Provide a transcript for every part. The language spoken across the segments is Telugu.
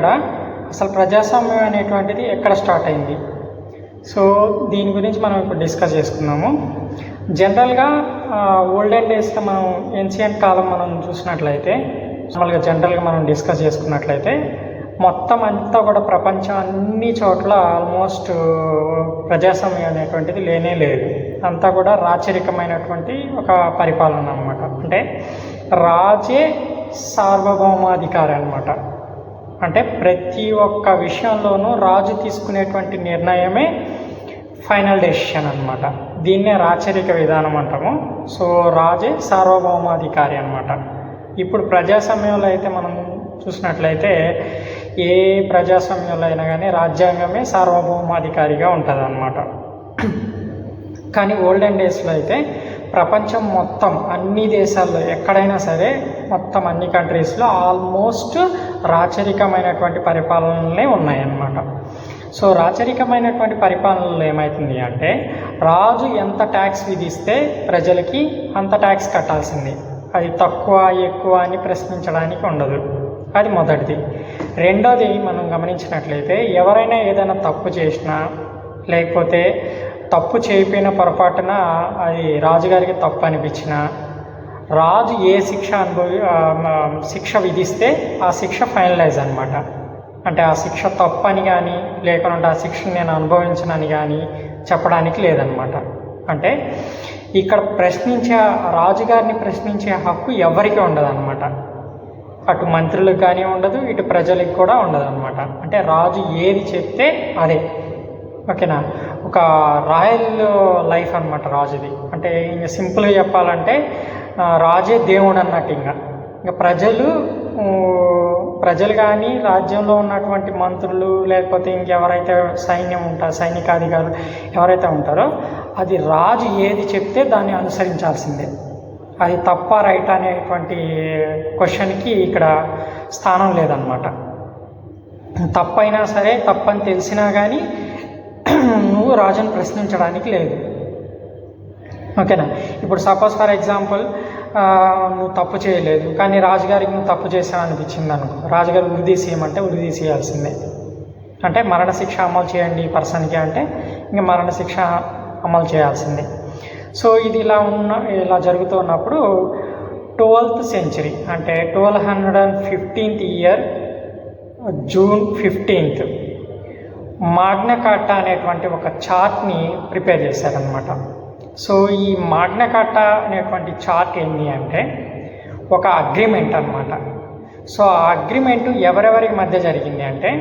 ఇక్కడ అసలు ప్రజాస్వామ్యం అనేటువంటిది ఎక్కడ స్టార్ట్ అయింది? సో దీని గురించి మనం ఇప్పుడు డిస్కస్ చేసుకున్నాము. జనరల్గా ఓల్డెన్ డేస్లో మనం ఏన్షియంట్ కాలం మనం చూసినట్లయితే, నార్మల్గా జనరల్గా మనం డిస్కస్ చేసుకున్నట్లయితే మొత్తం అంతా కూడా ప్రపంచం అన్ని చోట్ల ఆల్మోస్ట్ ప్రజాస్వామ్యం అనేటువంటిది లేనే లేదు. అంతా కూడా రాచరికమైనటువంటి ఒక పరిపాలన అనమాట. అంటే రాజే సార్వభౌమాధికారి అనమాట. అంటే ప్రతి ఒక్క విషయంలోనూ రాజు తీసుకునేటువంటి నిర్ణయమే ఫైనల్ డెసిషన్ అనమాట. దీన్నే రాచరిక విధానం అంటాము. సో రాజే సార్వభౌమాధికారి అనమాట. ఇప్పుడు ప్రజాస్వామ్యంలో అయితే మనం చూసినట్లయితే ఏ ప్రజాస్వామ్యంలో అయినా కానీ రాజ్యాంగమే సార్వభౌమాధికారిగా ఉంటుంది అన్నమాట. కానీ ఓల్డెన్ డేస్లో అయితే ప్రపంచం మొత్తం అన్ని దేశాల్లో ఎక్కడైనా సరే మొత్తం అన్ని కంట్రీస్లో ఆల్మోస్ట్ రాచరికమైనటువంటి పరిపాలనలే ఉన్నాయన్నమాట. సో రాచరికమైనటువంటి పరిపాలనలో ఏమవుతుంది అంటే రాజు ఎంత ట్యాక్స్ విధిస్తే ప్రజలకి అంత ట్యాక్స్ కట్టాల్సింది. అది తక్కువ ఎక్కువ అని ప్రశ్నించడానికి ఉండదు. అది మొదటిది. రెండోది మనం గమనించినట్లయితే ఎవరైనా ఏదైనా తప్పు చేసినా లేకపోతే తప్పు చేయకపోయిన పొరపాటున అది రాజుగారికి తప్పు అనిపించినా రాజు ఏ శిక్ష విధిస్తే ఆ శిక్ష ఫైనలైజ్ అనమాట. అంటే ఆ శిక్ష తప్పు అని కానీ లేకుండా ఆ శిక్షను నేను అనుభవించనని కానీ చెప్పడానికి లేదనమాట. అంటే ఇక్కడ రాజుగారిని ప్రశ్నించే హక్కు ఎవరికీ ఉండదన్నమాట. అటు మంత్రులకు కానీ ఉండదు, ఇటు ప్రజలకు కూడా ఉండదు అనమాట. అంటే రాజు ఏది చెప్తే అదే. ఓకేనా? ఒక రాయల్ లైఫ్ అనమాట రాజుది. అంటే ఇంకా సింపుల్గా చెప్పాలంటే రాజే దేవుడు అన్నట్టు. ఇంకా ప్రజలు కానీ రాజ్యంలో ఉన్నటువంటి మంత్రులు లేకపోతే ఇంకెవరైతే సైనికాధికారులు ఎవరైతే ఉంటారో అది రాజు ఏది చెప్తే దాన్ని అనుసరించాల్సిందే. అది తప్ప రైట్ అనేటువంటి క్వశ్చన్కి ఇక్కడ స్థానం లేదన్నమాట. తప్పైనా సరే తప్పని తెలిసినా కానీ నువ్వు రాజుని ప్రశ్నించడానికి లేదు. ఓకేనా? ఇప్పుడు సపోజ్ ఫర్ ఎగ్జాంపుల్ నువ్వు తప్పు చేయలేదు కానీ రాజుగారికి నువ్వు తప్పు చేసావు అనిపించింది అనుకో, రాజుగారు ఉరిదీసేయమంటే ఉరిదీసేయాల్సిందే. అంటే మరణశిక్ష అమలు చేయండి ఈ పర్సన్కి అంటే ఇంకా మరణశిక్ష అమలు చేయాల్సిందే. సో ఇది ఇలా జరుగుతున్నప్పుడు 12th century అంటే 1215th year June 15th మాగ్నా కార్టా అనేటువంటి ఒక చార్ట్ని ప్రిపేర్ చేశారనమాట. సో ఈ మాగ్నా కార్టా అనేటువంటి చార్ట్ ఏంటి అంటే ఒక అగ్రిమెంట్ అనమాట. సో ఆ అగ్రిమెంటు ఎవరెవరికి మధ్య జరిగింది అంటే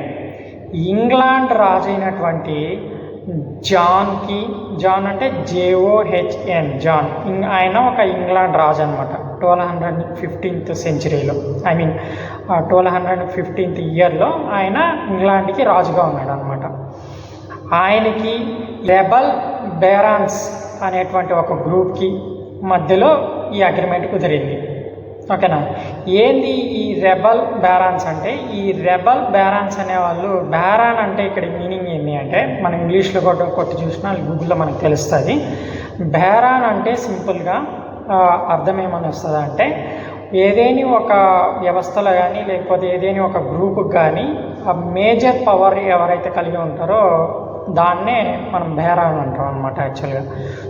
ఇంగ్లాండ్ రాజు అయినటువంటి జాన్ అంటే JOHN జాన్, ఆయన ఒక ఇంగ్లాండ్ రాజు అనమాట. 1215th centuryలో 1215th yearలో ఆయన ఇంగ్లాండ్కి రాజుగా ఉన్నాడు అనమాట. ఆయనకి రెబల్ బేరాన్స్ అనేటువంటి ఒక గ్రూప్కి మధ్యలో ఈ అగ్రిమెంట్ కుదిరింది. ఓకేనా? ఏంది ఈ రెబల్ బేరాన్స్ అంటే, ఈ రెబల్ బేరాన్స్ అనేవాళ్ళు, బేరాన్ అంటే ఇక్కడ మీనింగ్ ఏంటి అంటే మనం ఇంగ్లీష్లో కొట్టి చూసినా గూగుల్లో మనకు తెలుస్తుంది. బేరాన్ అంటే సింపుల్గా అర్థం ఏమని వస్తుంది అంటే ఏదేని ఒక వ్యవస్థలో కానీ లేకపోతే ఏదేని ఒక గ్రూప్కి కానీ ఆ మేజర్ పవర్ ఎవరైతే కలిగి ఉంటారో దాన్నే మనం బేరాన్ అంటాం అనమాట యాక్చువల్గా.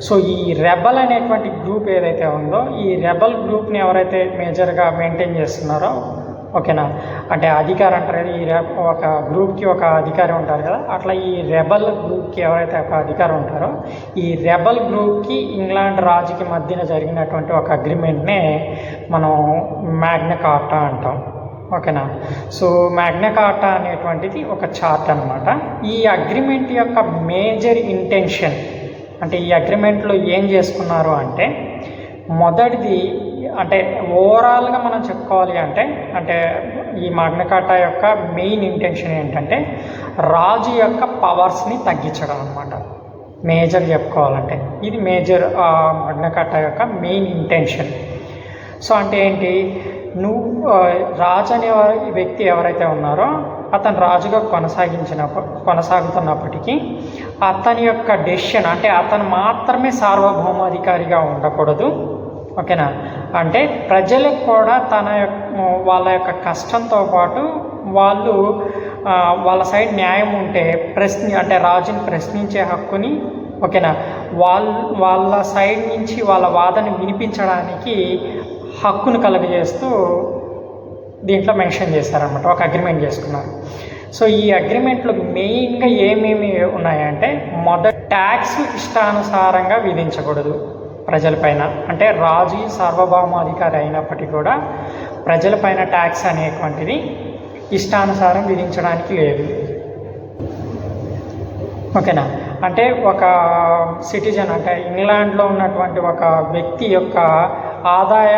సో ఈ రెబల్ అనేటువంటి గ్రూప్ ఏదైతే ఉందో ఈ రెబల్ గ్రూప్ని ఎవరైతే మేజర్గా మెయింటైన్ చేస్తున్నారో, ఓకేనా, అంటే అధికారి అంటారు కదా, ఈ ఒక గ్రూప్కి ఒక అధికారి ఉంటారు కదా, అట్లా ఈ రెబల్ గ్రూప్కి ఎవరైతే ఒక అధికారి ఉంటారో ఈ రెబల్ గ్రూప్కి ఇంగ్లాండ్ రాజుకి మధ్యన జరిగినటువంటి ఒక అగ్రిమెంట్నే మనం మాగ్నా కార్టా అంటాం. ఓకేనా? సో మాగ్నా కార్టా అనేటువంటిది ఒక చార్ట్ అనమాట. ఈ అగ్రిమెంట్ యొక్క మేజర్ ఇంటెన్షన్ అంటే ఈ అగ్రిమెంట్లో ఏం చేసుకున్నారు అంటే మొదటిది అంటే ఓవరాల్గా మనం చెప్పుకోవాలి అంటే ఈ మాగ్నా కార్టా యొక్క మెయిన్ ఇంటెన్షన్ ఏంటంటే రాజు యొక్క పవర్స్ని తగ్గించడం అనమాట. మేజర్ చెప్పుకోవాలంటే ఇది మేజర్ మాగ్నా కార్టా యొక్క మెయిన్ ఇంటెన్షన్. సో అంటే ఏంటి, నువ్వు రాజు అనే వ్యక్తి ఎవరైతే ఉన్నారో అతను రాజుగా కొనసాగుతున్నప్పటికీ అతని యొక్క డెసిషన్ అంటే అతను మాత్రమే సార్వభౌమాధికారిగా ఉండకూడదు. ఓకేనా? అంటే ప్రజలకు కూడా వాళ్ళ యొక్క కష్టంతో పాటు వాళ్ళు వాళ్ళ సైడ్ న్యాయం ఉంటే అంటే రాజుని ప్రశ్నించే హక్కుని, ఓకేనా, వాళ్ళ సైడ్ నుంచి వాళ్ళ వాదన వినిపించడానికి హక్కును కలుగజేస్తూ దీంట్లో మెన్షన్ చేశారనమాట. ఒక అగ్రిమెంట్ చేసుకున్నారు. సో ఈ అగ్రిమెంట్లో మెయిన్గా ఏమేమి ఉన్నాయంటే, మొదటి ట్యాక్స్ ఇష్టానుసారంగా విధించకూడదు ప్రజలపైన. అంటే రాజు సార్వభౌమాధికారి అయినప్పటికీ కూడా ప్రజలపైన ట్యాక్స్ అనేటువంటిది ఇష్టానుసారం విధించడానికి లేదు. ఓకేనా, అంటే ఒక సిటిజన్, అంటే ఇంగ్లాండ్లో ఉన్నటువంటి ఒక వ్యక్తి యొక్క ఆదాయ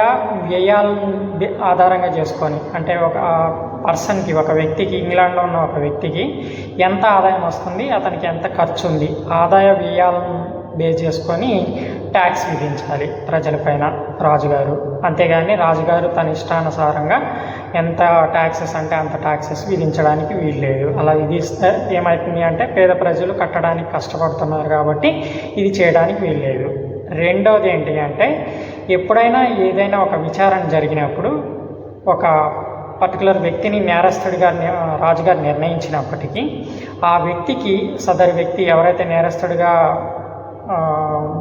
వ్యయాలను ఆధారంగా చేసుకొని, అంటే ఒక పర్సన్కి, ఒక వ్యక్తికి, ఇంగ్లాండ్లో ఉన్న ఒక వ్యక్తికి ఎంత ఆదాయం వస్తుంది, అతనికి ఎంత ఖర్చు ఉంది, ఆదాయ వ్యయాలను బేస్ చేసుకొని ట్యాక్స్ విధించాలి ప్రజలపైన రాజుగారు. అంతేగాని రాజుగారు తన ఇష్టానుసారంగా ఎంత ట్యాక్సెస్ అంటే అంత ట్యాక్సెస్ విధించడానికి వీల్లేదు. అలా విధిస్తే ఏమవుతుంది అంటే పేద ప్రజలు కట్టడానికి కష్టపడుతున్నారు కాబట్టి ఇది చేయడానికి వీల్లేదు. రెండవది ఏంటి అంటే, ఎప్పుడైనా ఏదైనా ఒక విచారణ జరిగినప్పుడు ఒక పర్టికులర్ వ్యక్తిని నేరస్తుడిగా రాజుగారు నిర్ణయించినప్పటికీ ఆ వ్యక్తికి, సదరు వ్యక్తి ఎవరైతే నేరస్తుడిగా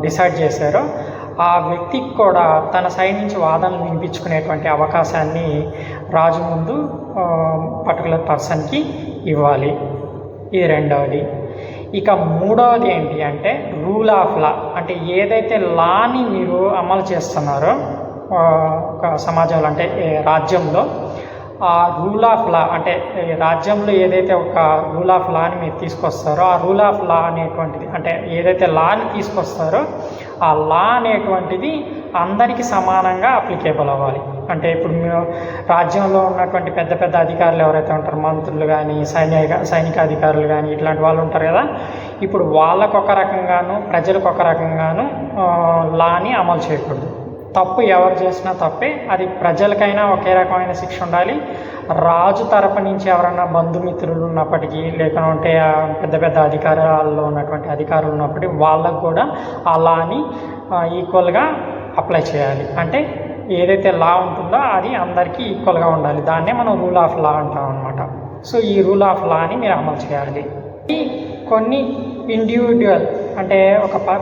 డిసైడ్ చేశారో ఆ వ్యక్తికి కూడా తన సైడ్ నుంచి వాదనలు వినిపించుకునేటువంటి అవకాశాన్ని రాజు ముందు పర్టికులర్ పర్సన్కి ఇవ్వాలి. ఇది రెండవది. ఇక మూడవది ఏంటి అంటే రూల్ ఆఫ్ లా. అంటే ఏదైతే లాని మీరు అమలు చేస్తున్నారో ఒక సమాజంలో, అంటే రాజ్యంలో, ఆ రూల్ ఆఫ్ లా, అంటే రాజ్యంలో ఏదైతే ఒక రూల్ ఆఫ్ లాని మీరు తీసుకొస్తారో ఆ రూల్ ఆఫ్ లా అనేటువంటిది, అంటే ఏదైతే లాని తీసుకొస్తారో ఆ లా అనేటువంటిది అందరికీ సమానంగా అప్లికేబుల్ అవ్వాలి. అంటే ఇప్పుడు మీరు రాజ్యంలో ఉన్నటువంటి పెద్ద పెద్ద అధికారులు ఎవరైతే ఉంటారో, మంత్రులు కానీ, సైనిక అధికారులు కానీ, ఇట్లాంటి వాళ్ళు ఉంటారు కదా, ఇప్పుడు వాళ్ళకు ఒక రకంగాను ప్రజలకు ఒక రకంగాను లాని అమలు చేయకూడదు. తప్పు ఎవరు చేసినా తప్పే, అది ప్రజలకైనా ఒకే రకమైన శిక్ష ఉండాలి. రాజు తరపు నుంచి ఎవరైనా బంధుమిత్రులు ఉన్నప్పటికీ, లేకుంటే పెద్ద పెద్ద అధికారాల్లో ఉన్నటువంటి అధికారులు ఉన్నప్పటికీ వాళ్ళకు కూడా ఆ లాని ఈక్వల్గా అప్లై చేయాలి. అంటే ఏదైతే లా ఉంటుందో అది అందరికీ ఈక్వల్గా ఉండాలి. దాన్నే మనం రూల్ ఆఫ్ లా అంటాం అనమాట. సో ఈ రూల్ ఆఫ్ లాని మీరు అమలు చేయాలి. కొన్ని ఇండివిజువల్, అంటే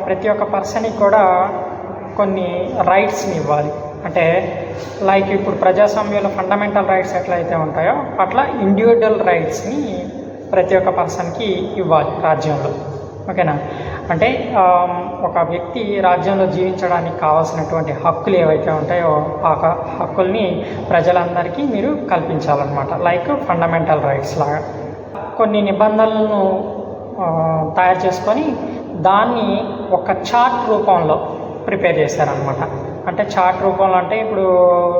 ప్రతి ఒక్క పర్సన్కి కూడా కొన్ని రైట్స్ని ఇవ్వాలి. అంటే లైక్ ఇప్పుడు ప్రజాస్వామ్యంలో ఫండమెంటల్ రైట్స్ ఎట్లయితే ఉంటాయో అట్లా ఇండివిజువల్ రైట్స్ని ప్రతి ఒక్క పర్సన్కి ఇవ్వాలి రాజ్యంలో. ఓకేనా, అంటే ఒక వ్యక్తి రాజ్యంలో జీవించడానికి కావాల్సినటువంటి హక్కులు ఏవైతే ఉంటాయో ఆ హక్కుల్ని ప్రజలందరికీ మీరు కల్పించాలన్నమాట. లైక్ ఫండమెంటల్ రైట్స్ లాగా కొన్ని నిబంధనలను తయారు చేసుకొని దాన్ని ఒక చార్ట్ రూపంలో ప్రిపేర్ చేశారనమాట. అంటే చార్ట్ రూపంలో, అంటే ఇప్పుడు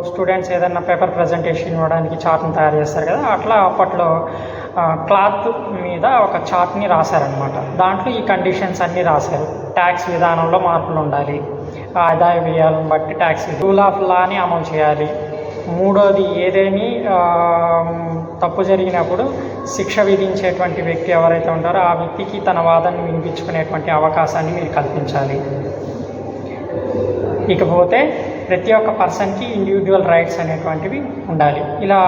స్టూడెంట్స్ ఏదైనా పేపర్ ప్రజెంటేషన్ ఇవ్వడానికి చార్ట్ని తయారు చేస్తారు కదా, అట్లా అప్పట్లో క్లాత్ మీద ఒక చార్ట్ని రాశారనమాట. దాంట్లో ఈ కండిషన్స్ అన్నీ రాశారు. ట్యాక్స్ విధానంలో మార్పులు ఉండాలి, ఆదాయ వ్యయాలను బట్టి ట్యాక్స్, రూల్ ఆఫ్ లాని అమలు చేయాలి. మూడోది, ఏదేమి తప్పు జరిగినప్పుడు శిక్ష విధించేటువంటి వ్యక్తి ఎవరైతే ఉంటారో ఆ వ్యక్తికి తన వాదనని వినిపించుకునేటువంటి అవకాశాన్ని మీరు కల్పించాలి. ఇకపోతే ప్రతి ఒక్క పర్సన్కి ఇండివిజువల్ రైట్స్ అనేటువంటివి ఉండాలి. ఇలా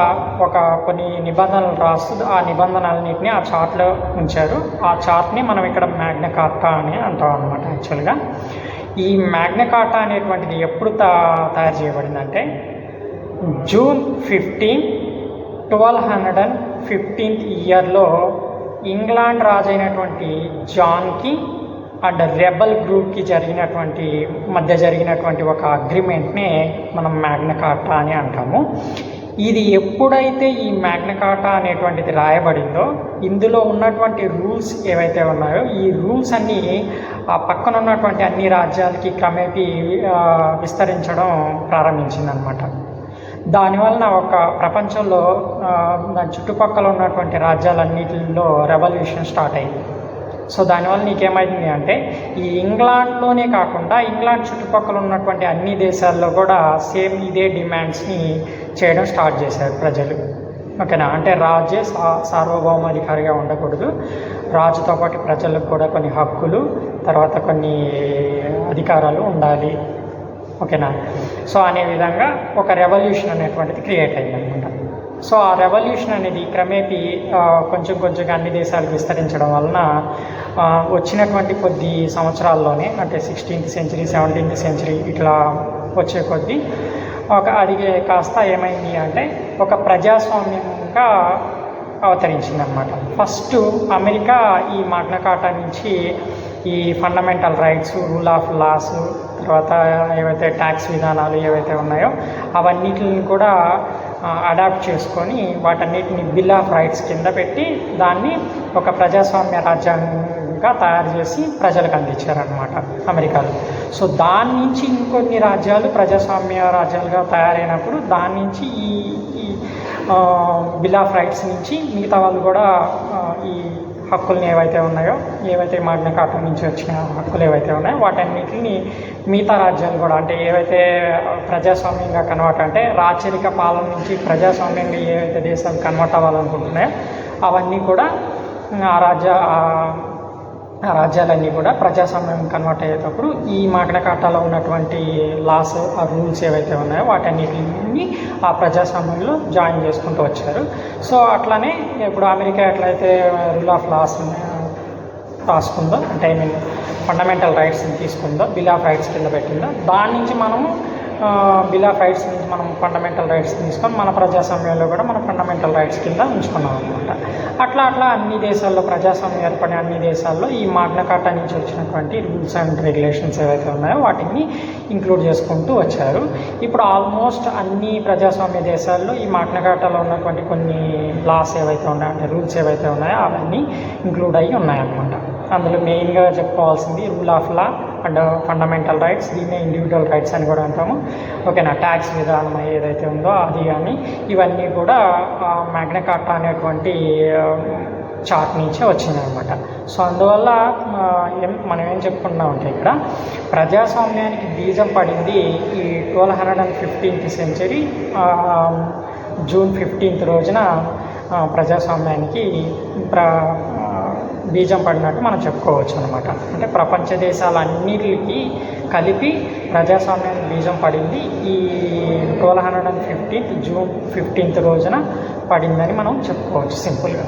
కొన్ని నిబంధనలు రాస్తూ ఆ నిబంధనలన్నింటినీ ఆ చార్ట్లో ఉంచారు. ఆ చార్ట్ని మనం ఇక్కడ మ్యాగ్నా కార్టా అని అంటాం అనమాట. యాక్చువల్గా ఈ మ్యాగ్నా కార్టా అనేటువంటిది ఎప్పుడు తయారు చేయబడిందంటే జూన్ 15, 1215 ఇయర్లో ఇంగ్లాండ్ రాజు అయినటువంటి జాన్కి అండ్ రెబల్ గ్రూప్కి మధ్య జరిగినటువంటి ఒక అగ్రిమెంట్నే మనం మ్యాగ్నా కార్టా అని అంటాము. ఇది ఎప్పుడైతే ఈ మ్యాగ్నా కార్టా అనేటువంటిది రాయబడిందో ఇందులో ఉన్నటువంటి రూల్స్ ఏవైతే ఉన్నాయో ఈ రూల్స్ అన్నీ ఆ పక్కన ఉన్నటువంటి అన్ని రాజ్యాలకి క్రమేపీ విస్తరించడం ప్రారంభించిందనమాట. దానివలన ఒక ప్రపంచంలో దాని చుట్టుపక్కల ఉన్నటువంటి రాజ్యాలన్నిటిలో రెవల్యూషన్ స్టార్ట్ అయింది. సో దానివల్ల నీకేమైంది అంటే ఈ ఇంగ్లాండ్లోనే కాకుండా ఇంగ్లాండ్ చుట్టుపక్కల ఉన్నటువంటి అన్ని దేశాల్లో కూడా సేమ్ ఇదే డిమాండ్స్ని చేయడం స్టార్ట్ చేశారు ప్రజలు. ఓకేనా, అంటే రాజే సార్వభౌమాధికారిగా ఉండకూడదు, రాజుతో పాటు ప్రజలకు కూడా కొన్ని హక్కులు, తర్వాత కొన్ని అధికారాలు ఉండాలి. ఓకేనా, సో అనే విధంగా ఒక రెవల్యూషన్ అనేటువంటిది క్రియేట్ అయింది అనమాట. సో ఆ రెవల్యూషన్ అనేది క్రమేపీ కొంచెం కొంచెంగా అన్ని దేశాలకు విస్తరించడం వలన వచ్చినటువంటి కొద్ది సంవత్సరాల్లోనే, అంటే 16th సెంచరీ 17th సెంచరీ ఇట్లా వచ్చే కొద్దీ అది కాస్త ఏమైంది అంటే ఒక ప్రజాస్వామ్యంగా అవతరించిందనమాట. ఫస్ట్ అమెరికా ఈ మాగ్నా కార్టా నుంచి ఈ fundamental rights, rule of laws, తర్వాత ఏవైతే ట్యాక్స్ విధానాలు ఏవైతే ఉన్నాయో అవన్నిటిని కూడా అడాప్ట్ చేసుకొని వాటన్నిటిని బిల్ ఆఫ్ రైట్స్ కింద పెట్టి దాన్ని ఒక ప్రజాస్వామ్య రాజ్యాంగంగా తయారు చేసి ప్రజలకు అందించారనమాట అమెరికాలో. సో దాని నుంచి ఇంకొన్ని రాజ్యాలు ప్రజాస్వామ్య రాజ్యాలుగా తయారైనప్పుడు దాని నుంచి ఈ బిల్ ఆఫ్ రైట్స్ నుంచి మిగతా వాళ్ళు కూడా ఈ హక్కుల్ని ఏవైతే ఉన్నాయో, ఏవైతే మాగ్నా కార్టా నుంచి వచ్చిన హక్కులు ఏవైతే ఉన్నాయో వాటన్నిటిని మిగతా రాజ్యాలు కూడా, అంటే ఏవైతే ప్రజాస్వామ్యంగా కన్వర్ట్, అంటే రాచరిక పాలన నుంచి ప్రజాస్వామ్యంగా ఏవైతే దేశాలు కన్వర్ట్ అవ్వాలనుకుంటున్నాయో అవన్నీ కూడా ఆ రాజ్యాలన్నీ కూడా ప్రజాస్వామ్యం కన్వర్ట్ అయ్యేటప్పుడు ఈ మాగ్నా కార్టాలో ఉన్నటువంటి లాస్, ఆ రూల్స్ ఏవైతే ఉన్నాయో వాటన్నిటిని ఆ ప్రజాస్వామ్యంలో జాయిన్ చేసుకుంటూ వచ్చారు. సో అట్లానే ఇప్పుడు అమెరికా ఎట్లయితే రూల్ ఆఫ్ లాస్ రాసుకుందో, అంటే ఐ మీన్ ఫండమెంటల్ రైట్స్ని తీసుకుందో, బిల్ ఆఫ్ రైట్స్ కింద పెట్టిందో, దాని నుంచి మనము బిల్ ఆఫ్ రైట్స్ నుంచి మనం ఫండమెంటల్ రైట్స్ తీసుకొని మన ప్రజాస్వామ్యంలో కూడా మన ఫండమెంటల్ రైట్స్ కింద ఉంచుకున్నాం అనమాట. అట్లా అన్ని దేశాల్లో, ప్రజాస్వామ్యం ఏర్పడిన అన్ని దేశాల్లో ఈ మాగ్నా కార్టా నుంచి వచ్చినటువంటి రూల్స్ అండ్ రెగ్యులేషన్స్ ఏవైతే ఉన్నాయో వాటిని ఇంక్లూడ్ చేసుకుంటూ వచ్చారు. ఇప్పుడు ఆల్మోస్ట్ అన్ని ప్రజాస్వామ్య దేశాల్లో ఈ మాగ్నా కార్టాలో ఉన్నటువంటి కొన్ని లాస్ ఏవైతే ఉన్నాయో, అంటే రూల్స్ ఏవైతే ఉన్నాయో అవన్నీ ఇంక్లూడ్ అయ్యి ఉన్నాయన్నమాట. అందులో మెయిన్గా చెప్పుకోవాల్సింది rule of law and fundamental rights, దీన్నే ఇండివిజువల్ రైట్స్ అని కూడా అంటాము. ఓకేనా, ట్యాక్స్ విధానం ఏదైతే ఉందో అది కానీ ఇవన్నీ కూడా మాగ్నా కార్టా అనేటువంటి చార్ట్ నుంచే వచ్చిందనమాట. సో అందువల్ల మనం ఏం చెప్పుకుంటున్నామంటే ఇక్కడ ప్రజాస్వామ్యానికి బీజం పడింది ఈ 1215th సెంచరీ జూన్ 15th రోజున ప్రజాస్వామ్యానికి బీజం పడినట్టు మనం చెప్పుకోవచ్చు అనమాట. అంటే ప్రపంచ దేశాలన్నిటికీ కలిపి ప్రజాస్వామ్యానికి బీజం పడింది ఈ 1215th జూన్ 15th రోజున పడిందని మనం చెప్పుకోవచ్చు సింపుల్గా.